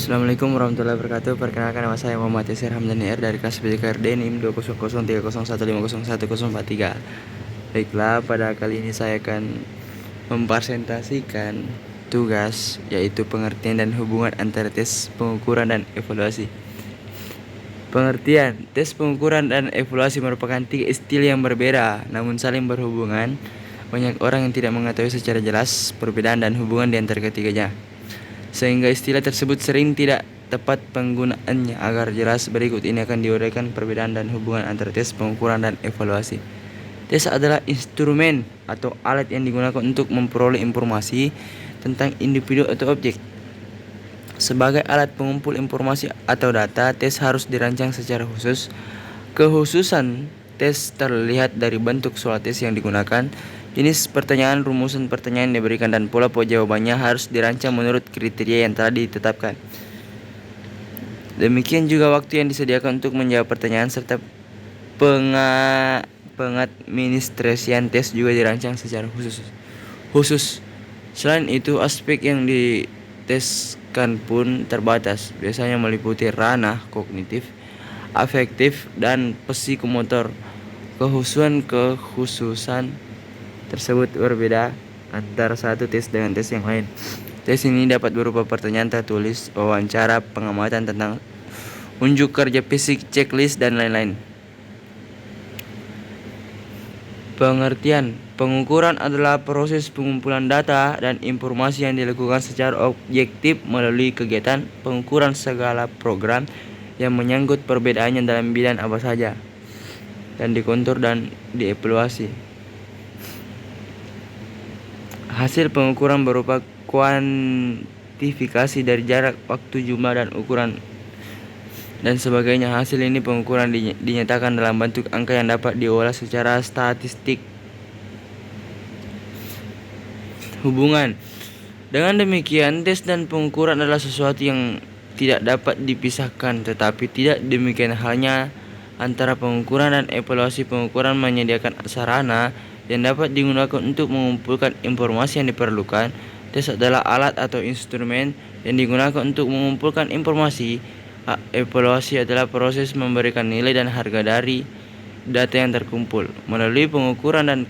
Assalamualaikum warahmatullahi wabarakatuh. Perkenalkan, nama saya Muhammad Yasir Hamdani dari kelas BJKRD NIM 200301543. Baiklah, pada kali ini saya akan mempresentasikan tugas, yaitu pengertian dan hubungan antara tes pengukuran dan evaluasi. Pengertian: tes pengukuran dan evaluasi merupakan tiga istilah yang berbeda namun saling berhubungan. Banyak orang yang tidak mengetahui secara jelas perbedaan dan hubungan di antara ketiganya, sehingga istilah tersebut sering tidak tepat penggunaannya. Agar jelas, berikut ini akan diuraikan perbedaan dan hubungan antara tes pengukuran dan evaluasi. Tes adalah instrumen atau alat yang digunakan untuk memperoleh informasi tentang individu atau objek. Sebagai alat pengumpul informasi atau data, tes harus dirancang secara khusus. Kekhususan tes terlihat dari bentuk soal tes yang digunakan, jenis pertanyaan, rumusan pertanyaan yang diberikan, dan pola jawabannya harus dirancang menurut kriteria yang telah ditetapkan. Demikian juga waktu yang disediakan untuk menjawab pertanyaan serta pengadministrasian tes juga dirancang secara khusus. Selain itu, aspek yang diteskan pun terbatas, biasanya meliputi ranah kognitif, afektif, dan psikomotor. Kekhususan tersebut berbeda antara satu tes dengan tes yang lain. Tes ini dapat berupa pertanyaan tertulis, wawancara, pengamatan tentang unjuk kerja fisik, checklist, dan lain-lain. Pengertian: pengukuran adalah proses pengumpulan data dan informasi yang dilakukan secara objektif melalui kegiatan pengukuran segala program yang menyangkut perbedaannya dalam bidang apa saja, dan dikontur dan dievaluasi. Hasil pengukuran berupa kuantifikasi dari jarak, waktu, jumlah, dan ukuran, dan sebagainya. Hasil ini pengukuran dinyatakan dalam bentuk angka yang dapat diolah secara statistik. Hubungan: dengan demikian, tes dan pengukuran adalah sesuatu yang tidak dapat dipisahkan, tetapi tidak demikian halnya antara pengukuran dan evaluasi. Pengukuran menyediakan sarana yang dapat digunakan untuk mengumpulkan informasi yang diperlukan. Tes adalah alat atau instrumen yang digunakan untuk mengumpulkan informasi. Evaluasi adalah proses memberikan nilai dan harga dari data yang terkumpul. Melalui pengukuran dan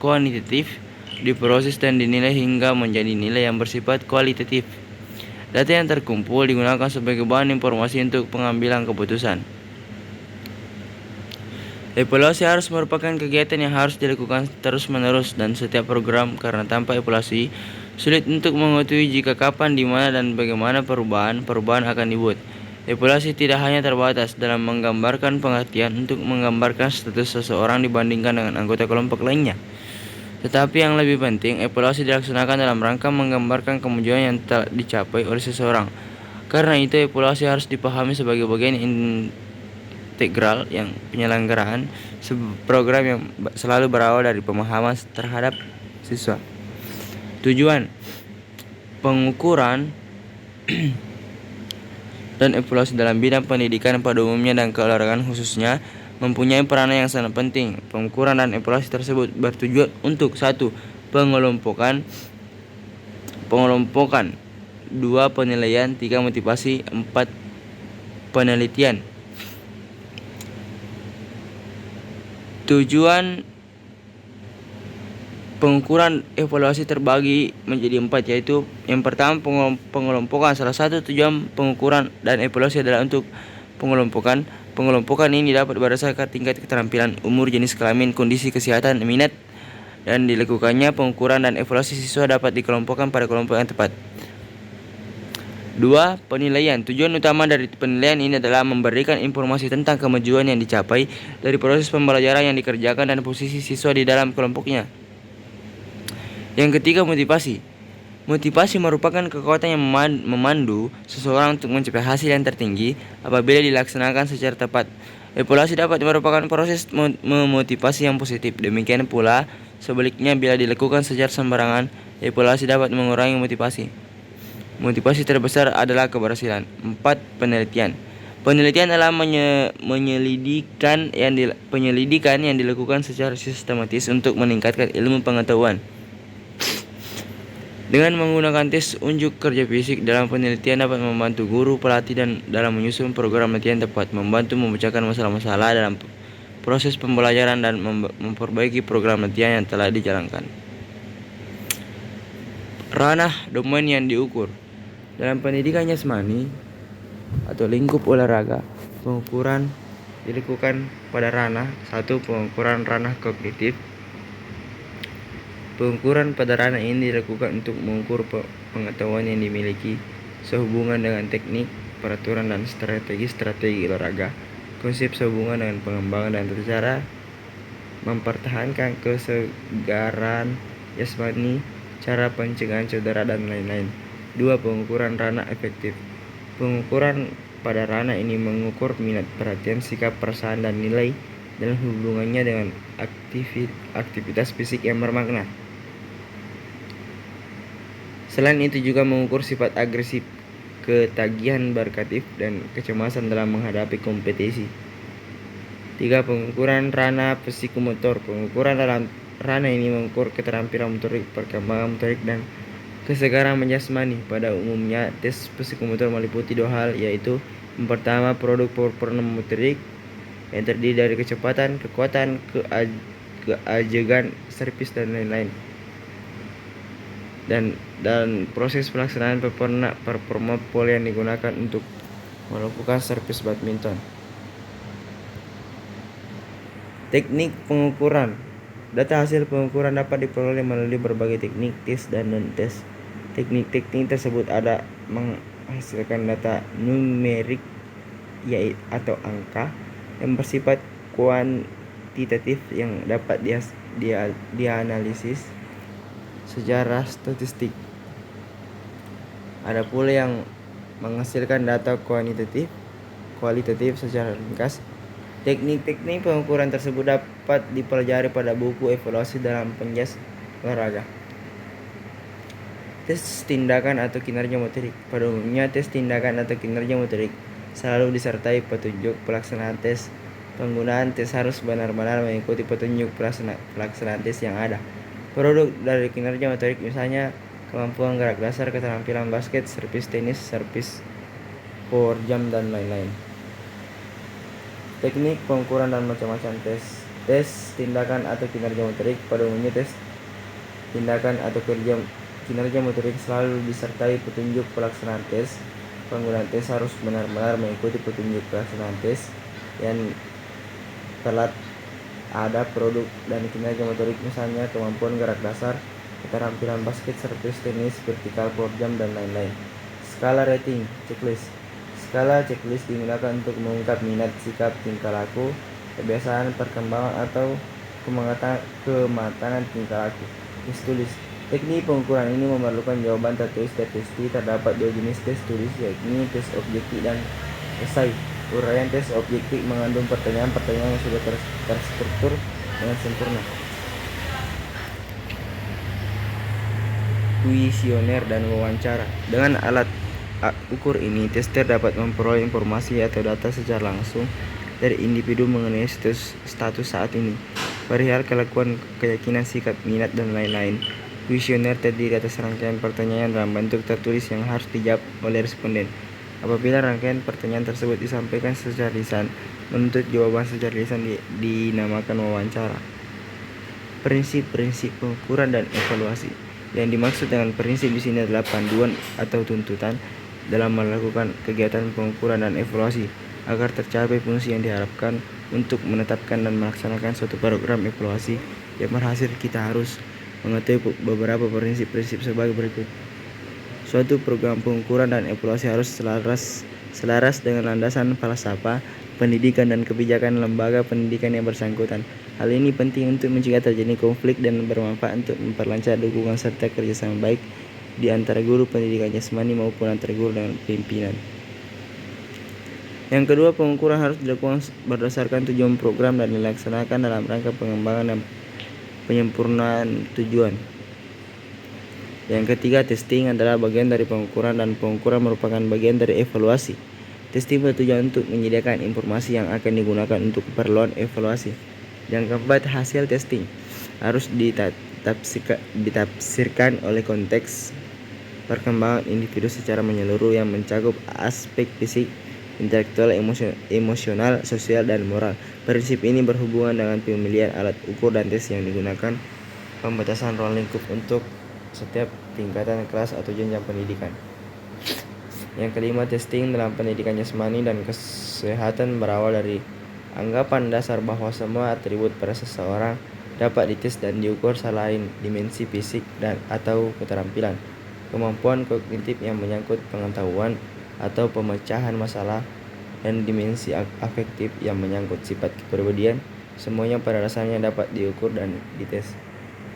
kuantitatif, diproses dan dinilai hingga menjadi nilai yang bersifat kualitatif. Data yang terkumpul digunakan sebagai bahan informasi untuk pengambilan keputusan. Evaluasi harus merupakan kegiatan yang harus dilakukan terus-menerus dan setiap program, karena tanpa evaluasi sulit untuk mengetahui jika, kapan, di mana, dan bagaimana perubahan akan dibuat. Evaluasi tidak hanya terbatas dalam menggambarkan pengertian untuk menggambarkan status seseorang dibandingkan dengan anggota kelompok lainnya, tetapi yang lebih penting, evaluasi dilaksanakan dalam rangka menggambarkan kemajuan yang telah dicapai oleh seseorang. Karena itu, evaluasi harus dipahami sebagai bagian integral yang penyelenggaraan program yang selalu berawal dari pemahaman terhadap siswa. Tujuan pengukuran dan evaluasi dalam bidang pendidikan pada umumnya dan keolahragaan khususnya mempunyai peranan yang sangat penting. Pengukuran dan evaluasi tersebut bertujuan untuk: 1. Pengelompokan, 2. Penilaian, 3. Motivasi, 4. Penelitian. Tujuan pengukuran evaluasi terbagi menjadi 4, yaitu: yang pertama, pengelompokan. Salah satu tujuan pengukuran dan evaluasi adalah untuk pengelompokan. Pengelompokan ini dapat berdasarkan tingkat keterampilan, umur, jenis kelamin, kondisi kesehatan, minat, dan dilakukannya pengukuran dan evaluasi siswa dapat dikelompokkan pada kelompok yang tepat. 2. Penilaian. Tujuan utama dari penilaian ini adalah memberikan informasi tentang kemajuan yang dicapai dari proses pembelajaran yang dikerjakan dan posisi siswa di dalam kelompoknya. Yang ketiga, motivasi. Motivasi merupakan kekuatan yang memandu seseorang untuk mencapai hasil yang tertinggi apabila dilaksanakan secara tepat. Evaluasi dapat merupakan proses memotivasi yang positif. Demikian pula sebaliknya, bila dilakukan secara sembarangan, evaluasi dapat mengurangi motivasi. Motivasi terbesar adalah keberhasilan. 4. Penelitian. Penelitian adalah penyelidikan yang dilakukan secara sistematis untuk meningkatkan ilmu pengetahuan. Dengan menggunakan tes unjuk kerja fisik dalam penelitian dapat membantu guru, pelatih, dan dalam menyusun program latihan tepat, membantu memecahkan masalah-masalah dalam proses pembelajaran dan memperbaiki program latihan yang telah dijalankan. Ranah domain yang diukur. Dalam pendidikan jasmani atau lingkup olahraga, pengukuran dilakukan pada ranah. 1. Pengukuran ranah kognitif. Pengukuran pada ranah ini dilakukan untuk mengukur pengetahuan yang dimiliki sehubungan dengan teknik, peraturan, dan strategi olahraga. Konsep sehubungan dengan pengembangan dan cara mempertahankan kesegaran jasmani, cara pencegahan cedera, dan lain-lain. 2. Pengukuran ranah efektif. Pengukuran pada ranah ini mengukur minat, perhatian, sikap, perasaan, dan nilai dan hubungannya dengan aktivitas fisik yang bermakna. Selain itu juga mengukur sifat agresif, ketagihan berkatif, dan kecemasan dalam menghadapi kompetisi. 3. Pengukuran ranah psikomotor. Pengukuran dalam ranah ini mengukur keterampilan motorik, perkembangan motorik, dan kesegaran jasmani. Pada umumnya, tes psikomotor meliputi 2 hal, yaitu yang pertama produk motorik yang terdiri dari kecepatan, kekuatan, keajegan, servis, dan lain-lain. Dan proses pelaksanaan performa poli yang digunakan untuk melakukan servis badminton. Teknik pengukuran. Data hasil pengukuran dapat diperoleh melalui berbagai teknik tes dan non-tes. Teknik-teknik tersebut ada menghasilkan data numerik atau angka yang bersifat kuantitatif yang dapat dianalisis secara statistik. Ada pula yang menghasilkan data kualitatif secara ringkas. Teknik-teknik pengukuran tersebut dapat dipelajari pada buku evaluasi dalam penjas olahraga. Tes tindakan atau kinerja motorik. Pada umumnya, tes tindakan atau kinerja motorik selalu disertai petunjuk pelaksanaan tes. Penggunaan tes harus benar-benar mengikuti petunjuk pelaksanaan tes yang ada. Produk dari kinerja motorik misalnya kemampuan gerak dasar, keterampilan basket, servis tenis, servis power jump, dan lain-lain. Teknik pengukuran dan macam-macam tes. Tes tindakan atau kinerja motorik. Pada umumnya tes tindakan atau kinerja motorik selalu disertai petunjuk pelaksanaan tes. Penggunaan tes harus benar-benar mengikuti petunjuk pelaksanaan tes yang telah ada. Produk dan kinerja motorik misalnya kemampuan gerak dasar, keterampilan basket, servis tenis, vertikal power jump, dan lain-lain. Skala rating checklist. Skala checklist digunakan untuk mengungkap minat, sikap, tingkah laku, kebiasaan, perkembangan, atau kematangan tingkah laku. Tes tulis. Teknik pengukuran ini memerlukan jawaban tertulis dan testi. Terdapat 2 jenis tes tulis, yakni tes objektif dan esai. Uraian tes objektif mengandung pertanyaan-pertanyaan yang sudah terstruktur dengan sempurna. Kuesioner dan wawancara. Dengan alat ukur ini, tester dapat memperoleh informasi atau data secara langsung dari individu mengenai status saat ini, perihal kelakuan, keyakinan, sikap, minat, dan lain-lain. Kuesioner terdiri atas rangkaian pertanyaan dalam bentuk tertulis yang harus dijawab oleh responden. Apabila rangkaian pertanyaan tersebut disampaikan secara lisan, menuntut jawaban secara lisan dinamakan wawancara. Prinsip-prinsip pengukuran dan evaluasi. Yang dimaksud dengan prinsip di sini adalah panduan atau tuntutan dalam melakukan kegiatan pengukuran dan evaluasi agar tercapai fungsi yang diharapkan. Untuk menetapkan dan melaksanakan suatu program evaluasi yang berhasil, kita harus mengetahui beberapa prinsip-prinsip sebagai berikut. Suatu program pengukuran dan evaluasi harus selaras dengan landasan falsafah pendidikan dan kebijakan lembaga pendidikan yang bersangkutan. Hal ini penting untuk mencegah terjadi konflik dan bermanfaat untuk memperlancar dukungan serta kerjasama baik di antara guru pendidikan jasmani maupun antara guru dengan pimpinan. Yang kedua, pengukuran harus dilakukan berdasarkan tujuan program dan dilaksanakan dalam rangka pengembangan dan penyempurnaan tujuan. Yang ketiga, testing adalah bagian dari pengukuran dan pengukuran merupakan bagian dari evaluasi. Testing bertujuan untuk menyediakan informasi yang akan digunakan untuk keperluan evaluasi. Yang keempat, hasil testing harus ditafsirkan oleh konteks perkembangan individu secara menyeluruh yang mencakup aspek fisik, intelektual, emosional, sosial, dan moral. Prinsip ini berhubungan dengan pemilihan alat ukur dan tes yang digunakan, pembatasan ruang lingkup untuk setiap tingkatan kelas atau jenjang pendidikan. Yang kelima, testing dalam pendidikan jasmani dan kesehatan berawal dari anggapan dasar bahwa semua atribut pada seseorang dapat dites dan diukur selain dimensi fisik dan atau keterampilan. Kemampuan kognitif yang menyangkut pengetahuan atau pemecahan masalah, dan dimensi afektif yang menyangkut sifat kepribadian, semuanya pada dasarnya dapat diukur dan dites.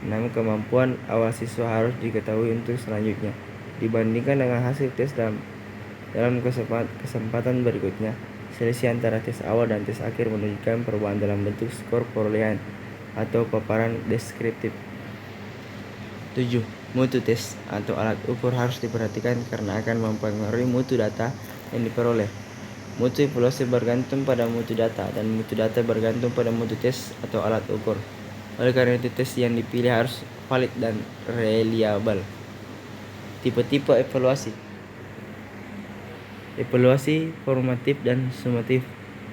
6. Kemampuan awal siswa harus diketahui untuk selanjutnya dibandingkan dengan hasil tes dalam kesempatan berikutnya. Selisih antara tes awal dan tes akhir menunjukkan perubahan dalam bentuk skor perolehan atau paparan deskriptif. 7. Mutu tes atau alat ukur harus diperhatikan karena akan mempengaruhi mutu data yang diperoleh. Mutu evaluasi bergantung pada mutu data dan mutu data bergantung pada mutu tes atau alat ukur. Oleh karena itu, tes yang dipilih harus valid dan reliable. Tipe-tipe evaluasi. Evaluasi formatif dan sumatif.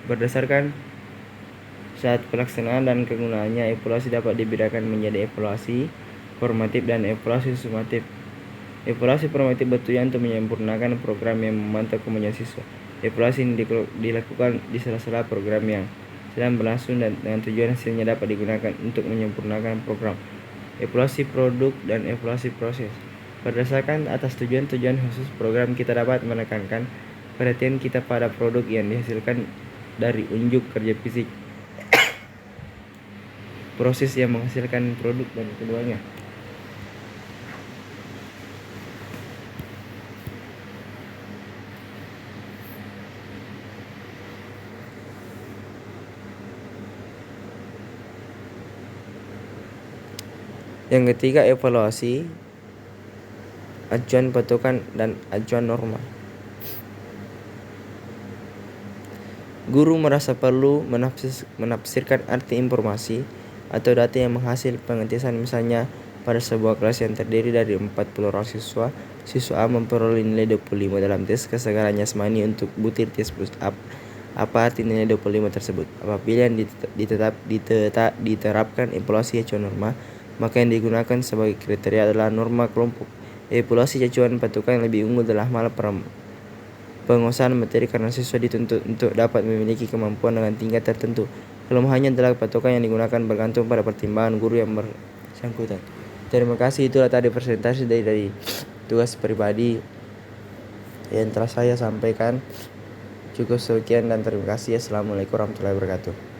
Berdasarkan saat pelaksanaan dan kegunaannya, evaluasi dapat dibedakan menjadi evaluasi formatif dan evaluasi sumatif. Evaluasi formatif bertujuan untuk menyempurnakan program yang memantau kemajuan siswa. Evaluasi ini dilakukan di sela-sela program yang sedang berlangsung dan dengan tujuan hasilnya dapat digunakan untuk menyempurnakan program. Evaluasi produk dan evaluasi proses. Berdasarkan atas tujuan-tujuan khusus program, kita dapat menekankan perhatian kita pada produk yang dihasilkan dari unjuk kerja fisik, proses yang menghasilkan produk, dan keduanya. Yang ketiga, evaluasi, acuan patokan, dan acuan norma. Guru merasa perlu menafsirkan arti informasi atau data yang menghasil pengetesan. Misalnya, pada sebuah kelas yang terdiri dari 40 orang siswa, siswa A memperoleh nilai 25 dalam tes kesegaran jasmani untuk butir tes push up. Apa arti nilai 25 tersebut? Apabila yang diterapkan evaluasi acuan norma, maka yang digunakan sebagai kriteria adalah norma kelompok. Evaluasi acuan patokan yang lebih unggul adalah malah penguasaan materi karena siswa dituntut untuk dapat memiliki kemampuan dengan tingkat tertentu. Kelemahannya adalah patokan yang digunakan bergantung pada pertimbangan guru yang bersangkutan. Terima kasih, itulah tadi presentasi dari tugas pribadi yang telah saya sampaikan. Cukup sekian dan terima kasih. Assalamualaikum warahmatullahi wabarakatuh.